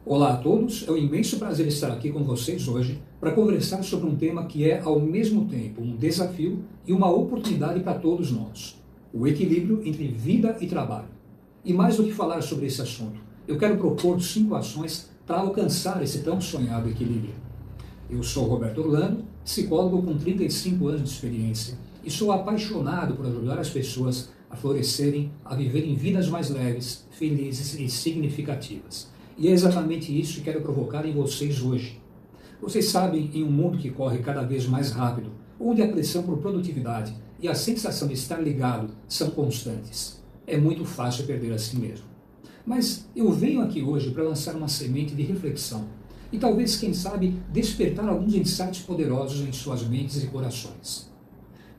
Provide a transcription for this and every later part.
Olá a todos, é um imenso prazer estar aqui com vocês hoje para conversar sobre um tema que é, ao mesmo tempo, um desafio e uma oportunidade para todos nós: o equilíbrio entre vida e trabalho. E mais do que falar sobre esse assunto, eu quero propor 5 ações para alcançar esse tão sonhado equilíbrio. Eu sou Roberto Orlando, psicólogo com 35 anos de experiência e sou apaixonado por ajudar as pessoas a florescerem, a viverem vidas mais leves, felizes e significativas. E é exatamente isso que quero provocar em vocês hoje. Vocês sabem, em um mundo que corre cada vez mais rápido, onde a pressão por produtividade e a sensação de estar ligado são constantes, é muito fácil perder a si mesmo. Mas eu venho aqui hoje para lançar uma semente de reflexão e talvez, quem sabe, despertar alguns insights poderosos em suas mentes e corações.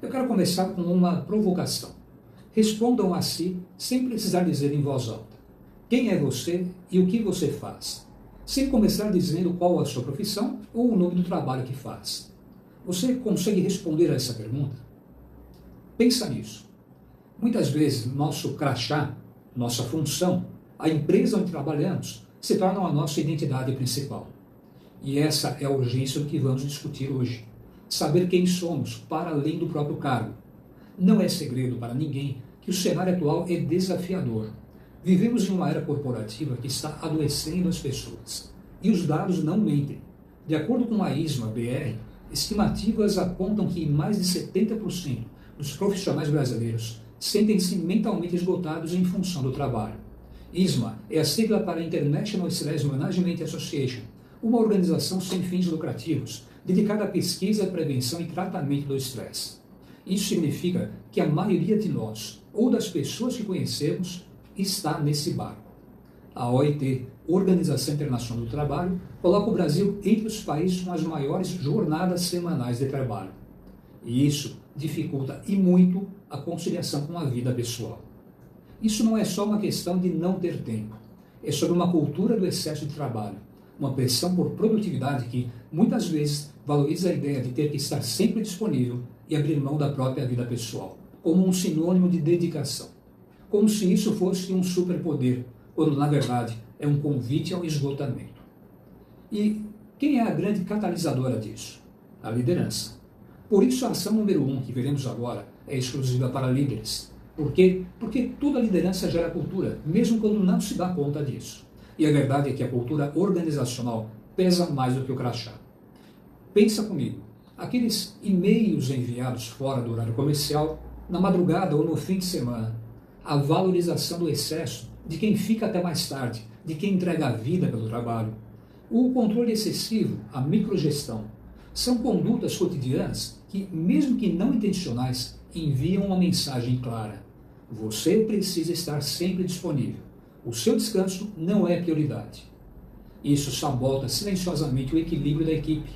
Eu quero começar com uma provocação. Respondam a si sem precisar dizer em voz alta. Quem é você e o que você faz? Sem começar dizendo qual a sua profissão ou o nome do trabalho que faz. Você consegue responder a essa pergunta? Pensa nisso. Muitas vezes, nosso crachá, nossa função, a empresa onde trabalhamos, se tornam a nossa identidade principal. E essa é a urgência do que vamos discutir hoje. Saber quem somos para além do próprio cargo. Não é segredo para ninguém que o cenário atual é desafiador. Vivemos em uma era corporativa que está adoecendo as pessoas. E os dados não mentem. De acordo com a ISMA-BR, estimativas apontam que mais de 70% dos profissionais brasileiros sentem-se mentalmente esgotados em função do trabalho. ISMA é a sigla para International Stress Management Association, uma organização sem fins lucrativos, dedicada à pesquisa, prevenção e tratamento do estresse. Isso significa que a maioria de nós, ou das pessoas que conhecemos, está nesse barco. A OIT, Organização Internacional do Trabalho, coloca o Brasil entre os países com as maiores jornadas semanais de trabalho. E isso dificulta e muito a conciliação com a vida pessoal. Isso não é só uma questão de não ter tempo. É sobre uma cultura do excesso de trabalho, uma pressão por produtividade que, muitas vezes, valoriza a ideia de ter que estar sempre disponível e abrir mão da própria vida pessoal, como um sinônimo de dedicação. Como se isso fosse um superpoder, quando na verdade é um convite ao esgotamento. E quem é a grande catalisadora disso? A liderança. Por isso a ação número 1 que veremos agora é exclusiva para líderes. Por quê? Porque toda liderança gera cultura, mesmo quando não se dá conta disso. E a verdade é que a cultura organizacional pesa mais do que o crachá. Pensa comigo, aqueles e-mails enviados fora do horário comercial, na madrugada ou no fim de semana, a valorização do excesso, de quem fica até mais tarde, de quem entrega a vida pelo trabalho, o controle excessivo, a microgestão, são condutas cotidianas que, mesmo que não intencionais, enviam uma mensagem clara. Você precisa estar sempre disponível. O seu descanso não é prioridade. Isso sabota silenciosamente o equilíbrio da equipe.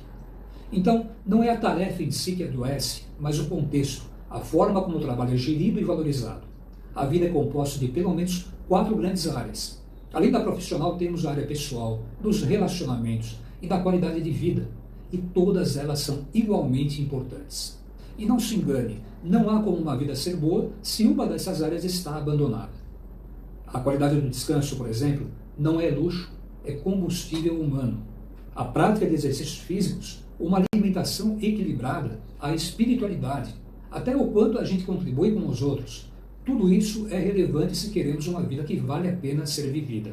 Então, não é a tarefa em si que adoece, mas o contexto, a forma como o trabalho é gerido e valorizado. A vida é composta de pelo menos 4 grandes áreas. Além da profissional, temos a área pessoal, dos relacionamentos e da qualidade de vida. E todas elas são igualmente importantes. E não se engane, não há como uma vida ser boa se uma dessas áreas está abandonada. A qualidade do descanso, por exemplo, não é luxo, é combustível humano. A prática de exercícios físicos, uma alimentação equilibrada, a espiritualidade, até o quanto a gente contribui com os outros. Tudo isso é relevante se queremos uma vida que vale a pena ser vivida.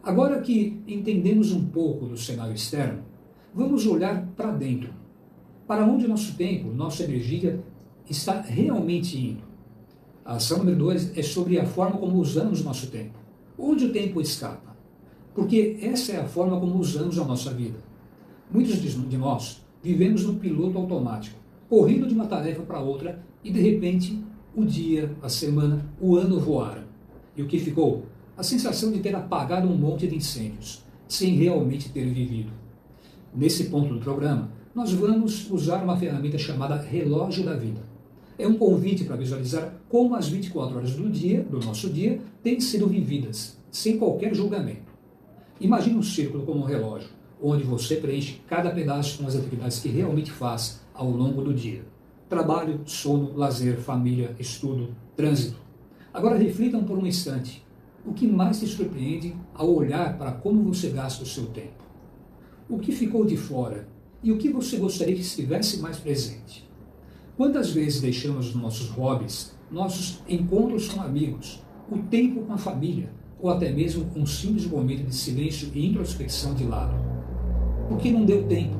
Agora que entendemos um pouco do cenário externo, vamos olhar para dentro. Para onde nosso tempo, nossa energia está realmente indo? A ação número 2 é sobre a forma como usamos o nosso tempo. Onde o tempo escapa? Porque essa é a forma como usamos a nossa vida. Muitos de nós vivemos no piloto automático, correndo de uma tarefa para outra e, de repente, o dia, a semana, o ano voaram. E o que ficou? A sensação de ter apagado um monte de incêndios, sem realmente ter vivido. Nesse ponto do programa, nós vamos usar uma ferramenta chamada Relógio da Vida. É um convite para visualizar como as 24 horas do nosso dia, têm sido vividas, sem qualquer julgamento. Imagine um círculo como um relógio, onde você preenche cada pedaço com as atividades que realmente faz ao longo do dia. Trabalho, sono, lazer, família, estudo, trânsito. Agora reflitam por um instante. O que mais te surpreende ao olhar para como você gasta o seu tempo? O que ficou de fora e o que você gostaria que estivesse mais presente? Quantas vezes deixamos nossos hobbies, nossos encontros com amigos, o tempo com a família, ou até mesmo um simples momento de silêncio e introspecção de lado? Porque não deu tempo.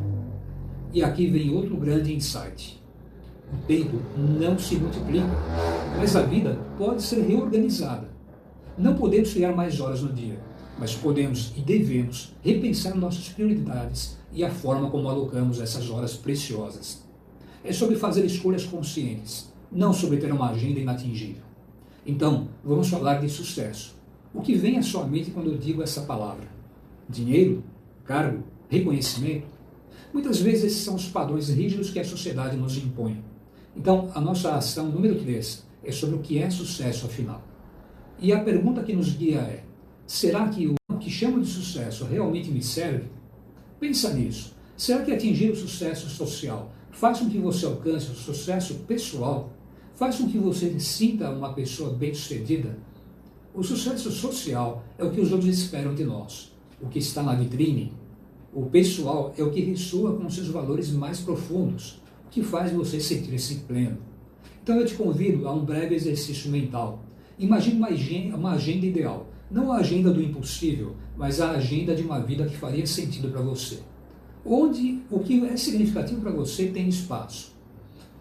E aqui vem outro grande insight. O tempo não se multiplica, mas a vida pode ser reorganizada. Não podemos criar mais horas no dia, mas podemos e devemos repensar nossas prioridades e a forma como alocamos essas horas preciosas. É sobre fazer escolhas conscientes, não sobre ter uma agenda inatingível. Então, vamos falar de sucesso. O que vem à sua mente quando eu digo essa palavra? Dinheiro? Cargo? Reconhecimento? Muitas vezes esses são os padrões rígidos que a sociedade nos impõe. Então, a nossa ação número 3 é sobre o que é sucesso afinal. E a pergunta que nos guia é: será que o que chamo de sucesso realmente me serve? Pensa nisso. Será que atingir o sucesso social faz com que você alcance o sucesso pessoal? Faz com que você se sinta uma pessoa bem-sucedida? O sucesso social é o que os outros esperam de nós, o que está na vitrine. O pessoal é o que ressoa com seus valores mais profundos, o que faz você sentir-se pleno. Então eu te convido a um breve exercício mental. Imagine uma agenda ideal, não a agenda do impossível, mas a agenda de uma vida que faria sentido para você. Onde o que é significativo para você tem espaço.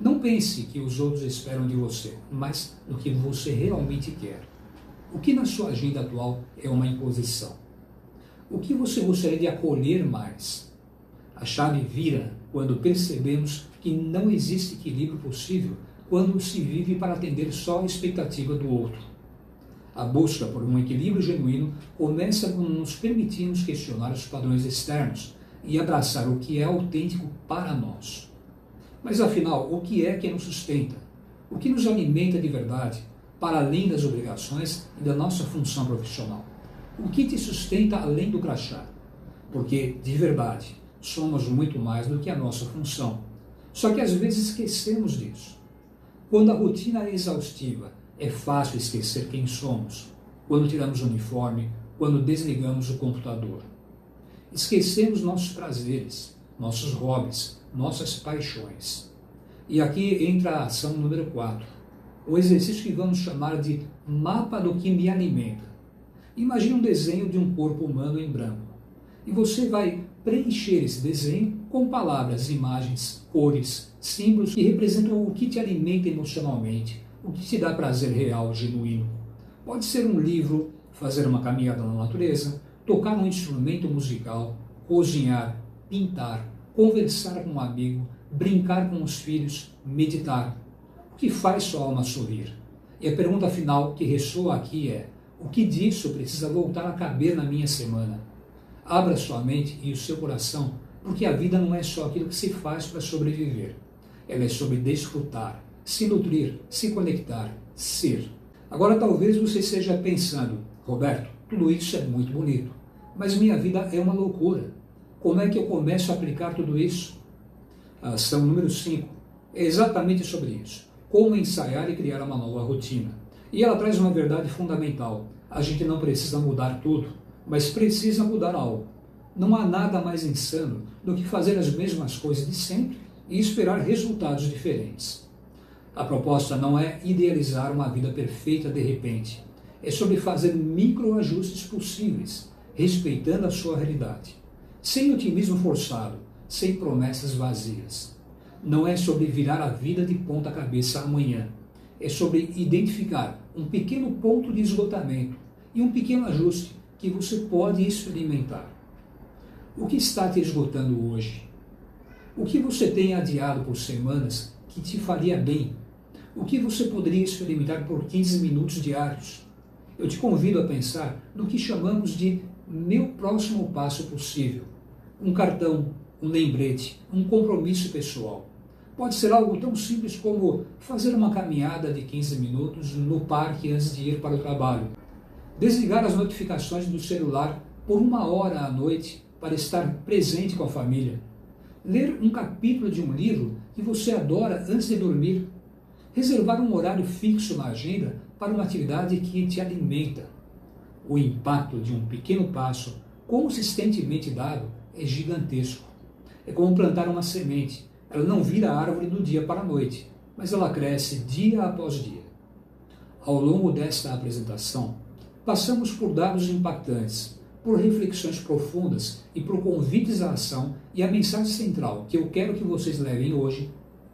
Não pense que os outros esperam de você, mas no que você realmente quer. O que na sua agenda atual é uma imposição? O que você gostaria de acolher mais? A chave vira quando percebemos que não existe equilíbrio possível quando se vive para atender só a expectativa do outro. A busca por um equilíbrio genuíno começa quando nos permitimos questionar os padrões externos e abraçar o que é autêntico para nós. Mas afinal, o que é que nos sustenta? O que nos alimenta de verdade, para além das obrigações e da nossa função profissional? O que te sustenta além do crachá? Porque, de verdade, somos muito mais do que a nossa função. Só que às vezes esquecemos disso. Quando a rotina é exaustiva, é fácil esquecer quem somos. Quando tiramos o uniforme, quando desligamos o computador. Esquecemos nossos prazeres, nossos hobbies, nossas paixões. E aqui entra a ação número 4, o exercício que vamos chamar de mapa do que me alimenta. Imagine um desenho de um corpo humano em branco. E você vai preencher esse desenho com palavras, imagens, cores, símbolos que representam o que te alimenta emocionalmente, o que te dá prazer real, genuíno. Pode ser um livro, fazer uma caminhada na natureza, tocar um instrumento musical, cozinhar, pintar, conversar com um amigo, brincar com os filhos, meditar. O que faz sua alma sorrir? E a pergunta final que ressoa aqui é: o que disso precisa voltar a caber na minha semana? Abra sua mente e o seu coração, porque a vida não é só aquilo que se faz para sobreviver. Ela é sobre desfrutar, se nutrir, se conectar, ser. Agora talvez você esteja pensando: Roberto, tudo isso é muito bonito, mas minha vida é uma loucura. Como é que eu começo a aplicar tudo isso? A ação número 5 é exatamente sobre isso. Como ensaiar e criar uma nova rotina. E ela traz uma verdade fundamental. A gente não precisa mudar tudo, mas precisa mudar algo. Não há nada mais insano do que fazer as mesmas coisas de sempre e esperar resultados diferentes. A proposta não é idealizar uma vida perfeita de repente. É sobre fazer microajustes possíveis, respeitando a sua realidade. Sem otimismo forçado, sem promessas vazias. Não é sobre virar a vida de ponta cabeça amanhã. É sobre identificar um pequeno ponto de esgotamento e um pequeno ajuste que você pode experimentar. O que está te esgotando hoje? O que você tem adiado por semanas que te faria bem? O que você poderia experimentar por 15 minutos diários? Eu te convido a pensar no que chamamos de meu próximo passo possível. Um cartão, um lembrete, um compromisso pessoal. Pode ser algo tão simples como fazer uma caminhada de 15 minutos no parque antes de ir para o trabalho. Desligar as notificações do celular por 1 hora à noite para estar presente com a família. Ler um capítulo de um livro que você adora antes de dormir. Reservar um horário fixo na agenda para uma atividade que te alimenta. O impacto de um pequeno passo, consistentemente dado, é gigantesco. É como plantar uma semente. Ela não vira árvore do dia para a noite, mas ela cresce dia após dia. Ao longo desta apresentação, passamos por dados impactantes, por reflexões profundas e por convites à ação, e a mensagem central que eu quero que vocês levem hoje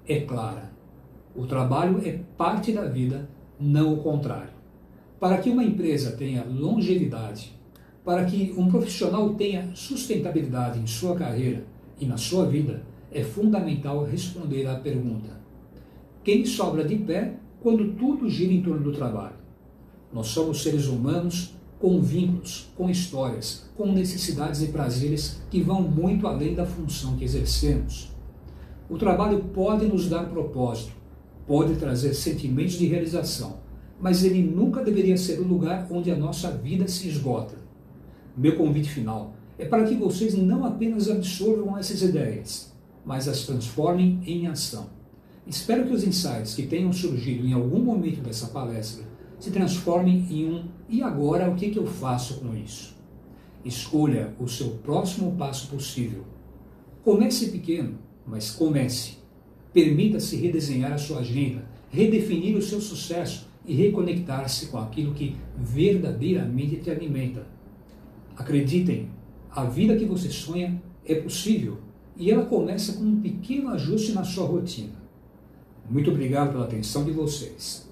é clara. O trabalho é parte da vida, não o contrário. Para que uma empresa tenha longevidade, para que um profissional tenha sustentabilidade em sua carreira e na sua vida, é fundamental responder à pergunta: quem sobra de pé quando tudo gira em torno do trabalho? Nós somos seres humanos com vínculos, com histórias, com necessidades e prazeres que vão muito além da função que exercemos. O trabalho pode nos dar propósito, pode trazer sentimentos de realização, mas ele nunca deveria ser o lugar onde a nossa vida se esgota. Meu convite final é para que vocês não apenas absorvam essas ideias, mas as transformem em ação. Espero que os insights que tenham surgido em algum momento dessa palestra se transformem em um "e agora o que eu faço com isso?". Escolha o seu próximo passo possível. Comece pequeno, mas comece. Permita-se redesenhar a sua agenda, redefinir o seu sucesso e reconectar-se com aquilo que verdadeiramente te alimenta. Acreditem, a vida que você sonha é possível e ela começa com um pequeno ajuste na sua rotina. Muito obrigado pela atenção de vocês.